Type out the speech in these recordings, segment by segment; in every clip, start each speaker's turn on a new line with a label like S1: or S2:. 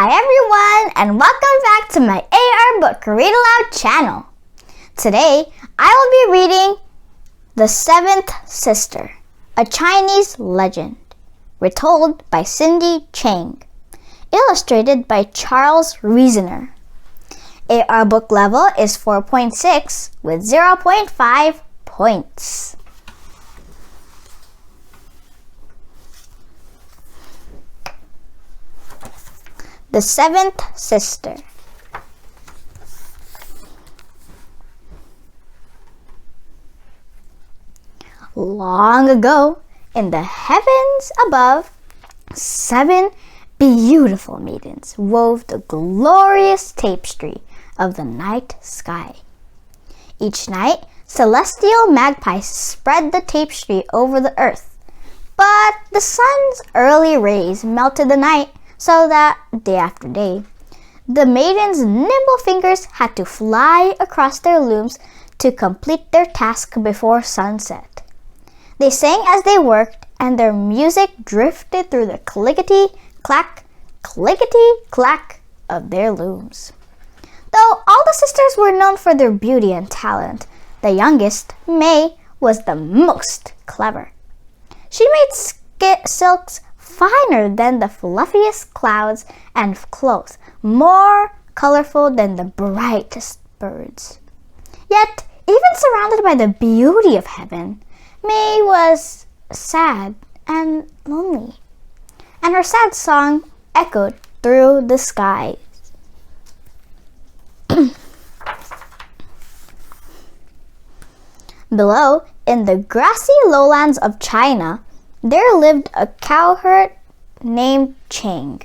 S1: Hi everyone, and welcome back to my AR Book Read Aloud channel. Today, I will be reading The Seventh Sister, a Chinese legend, retold by Cindy Chang, illustrated by Charles Reasoner. AR book level is 4.6 with 0.5 points. The Seventh Sister. Long ago, in the heavens above, 7 beautiful maidens wove the glorious tapestry of the night sky. Each night, celestial magpies spread the tapestry over the earth, but the sun's early rays melted the night, so that, day after day, the maidens' nimble fingers had to fly across their looms to complete their task before sunset. They sang as they worked, and their music drifted through the clickety-clack of their looms. Though all the sisters were known for their beauty and talent, the youngest, Mae, was the most clever. She made silks finer than the fluffiest clouds and clothes more colorful than the brightest birds. Yet, even surrounded by the beauty of heaven, Mae was sad and lonely, and her sad song echoed through the skies. Below, in the grassy lowlands of China, there lived a cowherd named Chang.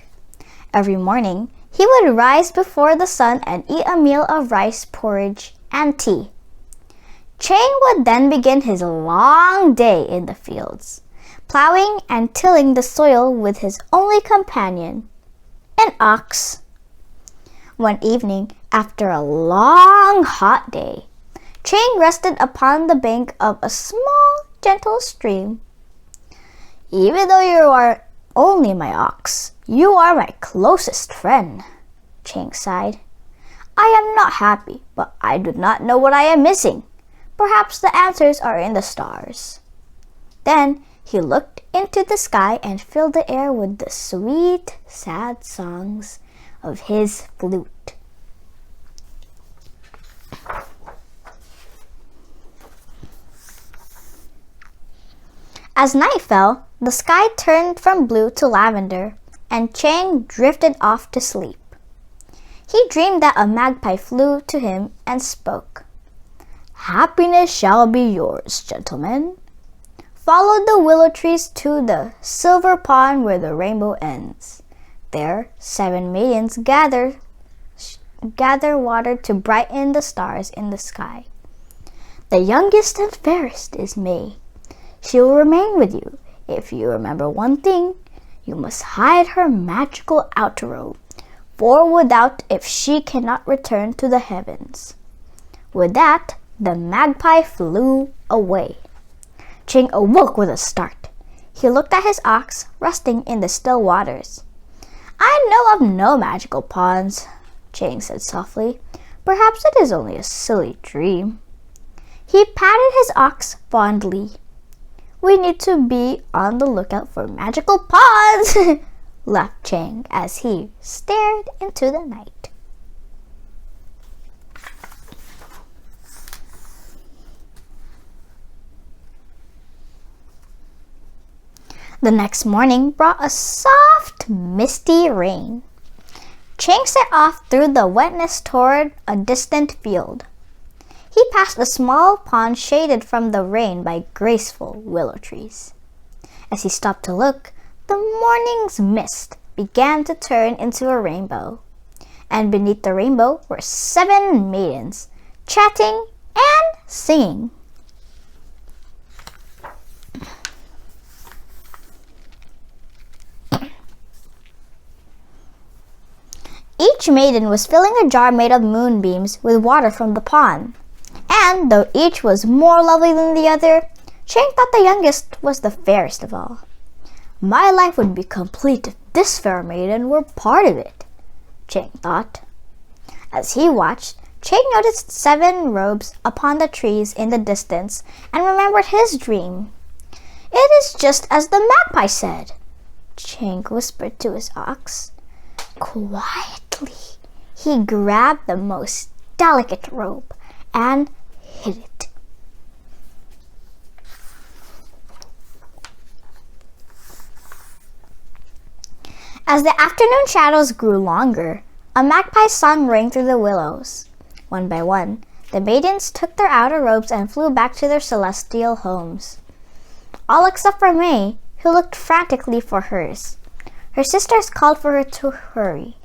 S1: Every morning, he would rise before the sun and eat a meal of rice porridge and tea. Chang would then begin his long day in the fields, plowing and tilling the soil with his only companion, an ox. One evening, after a long, hot day, Chang rested upon the bank of a small, gentle stream. "Even though you are only my ox, you are my closest friend," Chang sighed. "I am not happy, but I do not know what I am missing. Perhaps the answers are in the stars." Then he looked into the sky and filled the air with the sweet, sad songs of his flute. As night fell, the sky turned from blue to lavender, and Chang drifted off to sleep. He dreamed that a magpie flew to him and spoke. "Happiness shall be yours, gentlemen. Follow the willow trees to the silver pond where the rainbow ends. There, 7 maidens gather water to brighten the stars in the sky. The youngest and fairest is Mae. She will remain with you. If you remember one thing, you must hide her magical outer robe, for without it she cannot return to the heavens." With that, the magpie flew away. Chang awoke with a start. He looked at his ox resting in the still waters. "I know of no magical ponds," Chang said softly. "Perhaps it is only a silly dream." He patted his ox fondly. "We need to be on the lookout for magical ponds," laughed Chang as he stared into the night. The next morning brought a soft, misty rain. Chang set off through the wetness toward a distant field. He passed a small pond shaded from the rain by graceful willow trees. As he stopped to look, the morning's mist began to turn into a rainbow, and beneath the rainbow were 7 maidens, chatting and singing. Each maiden was filling a jar made of moonbeams with water from the pond. And though each was more lovely than the other, Chang thought the youngest was the fairest of all. "My life would be complete if this fair maiden were part of it," Chang thought. As he watched, Chang noticed 7 robes upon the trees in the distance and remembered his dream. "It is just as the magpie said," Chang whispered to his ox. Quietly, he grabbed the most delicate robe and hid it. As the afternoon shadows grew longer, a magpie's song rang through the willows. One by one, the maidens took their outer robes and flew back to their celestial homes. All except for Mae, who looked frantically for hers. Her sisters called for her to hurry.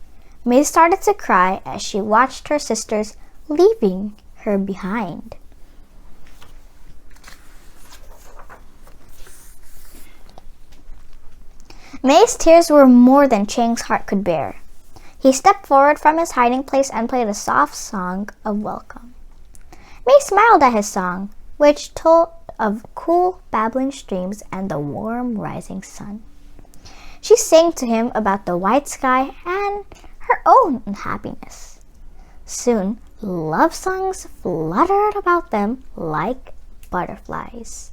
S1: Mae started to cry as she watched her sisters leaving her behind. Mae's tears were more than Chang's heart could bear. He stepped forward from his hiding place and played a soft song of welcome. Mae smiled at his song, which told of cool babbling streams and the warm rising sun. She sang to him about the white sky and her own happiness. Soon, love songs fluttered about them like butterflies.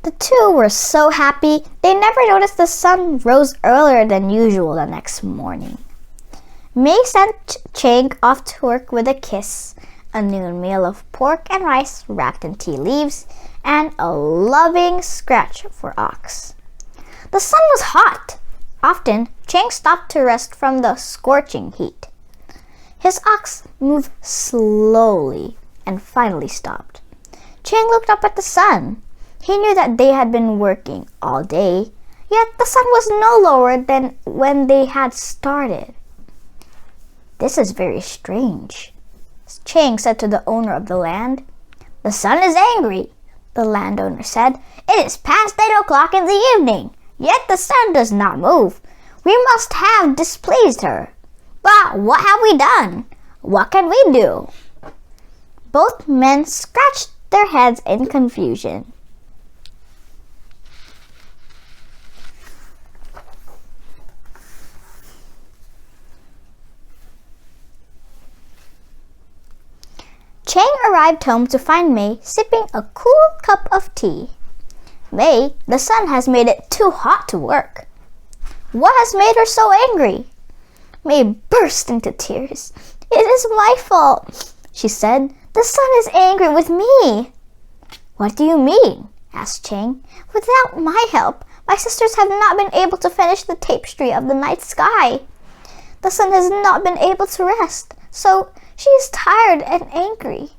S1: The two were so happy they never noticed the sun rose earlier than usual the next morning. Mae sent Chang off to work with a kiss, a noon meal of pork and rice wrapped in tea leaves, and a loving scratch for Ox. The sun was hot. Often, Chang stopped to rest from the scorching heat. His ox moved slowly and finally stopped. Chang looked up at the sun. He knew that they had been working all day, yet the sun was no lower than when they had started. "This is very strange," Chang said to the owner of the land. "The sun is angry," the landowner said. "It is past 8 o'clock in the evening, yet the sun does not move. We must have displeased her. But what have we done? What can we do?" Both men scratched their heads in confusion. Chang arrived home to find Mae sipping a cool cup of tea. "Mae, the sun has made it too hot to work." "What has made her so angry?" Mae burst into tears. "It is my fault," she said. "The sun is angry with me." "What do you mean?" asked Chang. "Without my help, my sisters have not been able to finish the tapestry of the night sky. The sun has not been able to rest, so she is tired and angry,"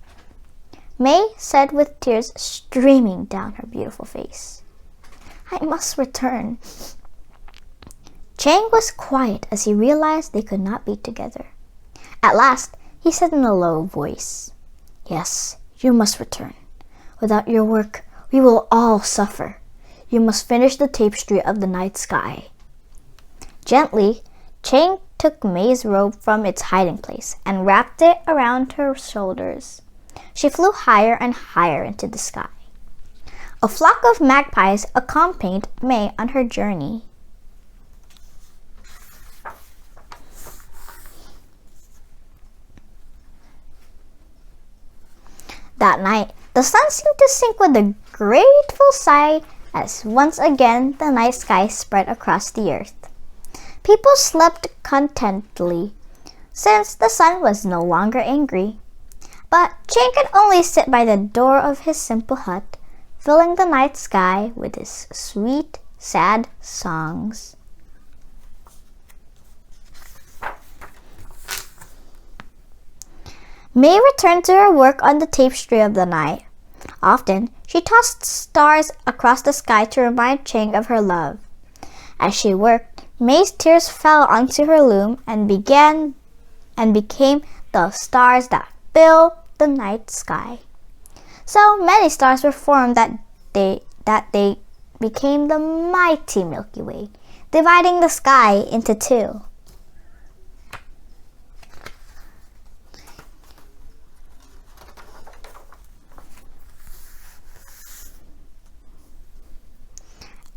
S1: Mae said with tears streaming down her beautiful face. "I must return." Chang was quiet as he realized they could not be together. At last, he said in a low voice, "Yes, you must return. Without your work, we will all suffer. You must finish the tapestry of the night sky." Gently, Chang took Mae's robe from its hiding place and wrapped it around her shoulders. She flew higher and higher into the sky. A flock of magpies accompanied Mae on her journey. That night, the sun seemed to sink with a grateful sigh as once again the night sky spread across the earth. People slept contentedly, since the sun was no longer angry. But Chang could only sit by the door of his simple hut, filling the night sky with his sweet, sad songs. Mae returned to her work on the tapestry of the night. Often, she tossed stars across the sky to remind Chang of her love. As she worked, Mae's tears fell onto her loom and became the stars that fill the night sky. So many stars were formed that they became the mighty Milky Way, dividing the sky into two.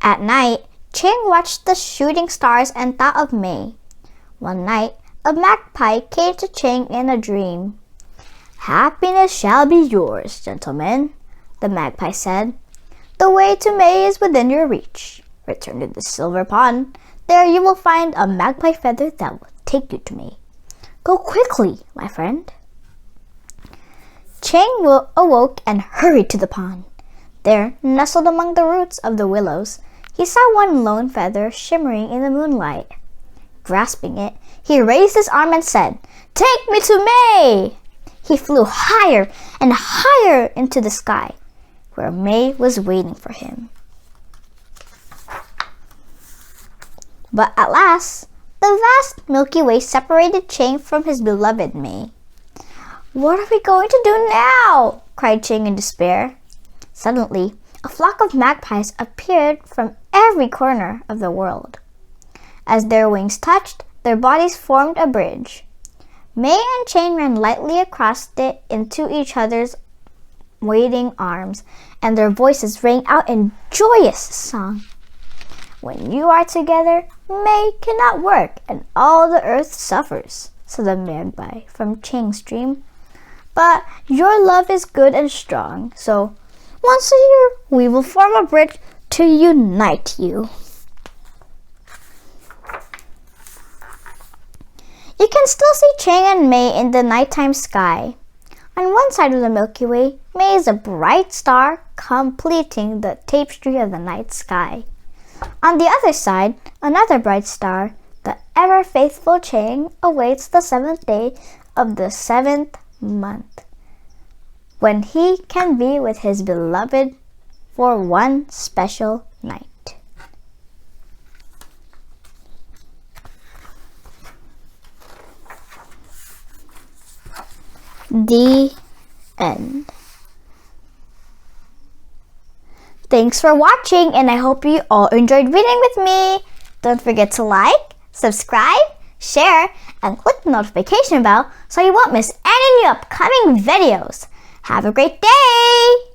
S1: At night, Chang watched the shooting stars and thought of Mae. One night, a magpie came to Chang in a dream. "Happiness shall be yours, gentlemen," the magpie said. "The way to Mae is within your reach. Return to the silver pond. There you will find a magpie feather that will take you to Mae. Go quickly, my friend." Chang awoke and hurried to the pond. There, nestled among the roots of the willows, he saw one lone feather shimmering in the moonlight. Grasping it, he raised his arm and said, "Take me to Mae!" He flew higher and higher into the sky, where Mae was waiting for him. But at last, the vast Milky Way separated Chang from his beloved Mae. "What are we going to do now?" cried Chang in despair. Suddenly, a flock of magpies appeared from every corner of the world. As their wings touched, their bodies formed a bridge. Mae and Chang ran lightly across it into each other's waiting arms, and their voices rang out in joyous song. "When you are together, Mae cannot work, and all the earth suffers," said the magpie from Chang's dream. "But your love is good and strong, so once a year we will form a bridge to unite you." You can still see Chang and Mae in the nighttime sky. On one side of the Milky Way, Mae is a bright star completing the tapestry of the night sky. On the other side, another bright star, the ever-faithful Chang, awaits the 7th day of the 7th month, when he can be with his beloved for one special night. The end. Thanks for watching, and I hope you all enjoyed reading with me. Don't forget to like, subscribe, share, and click the notification bell so you won't miss any new upcoming videos. Have a great day!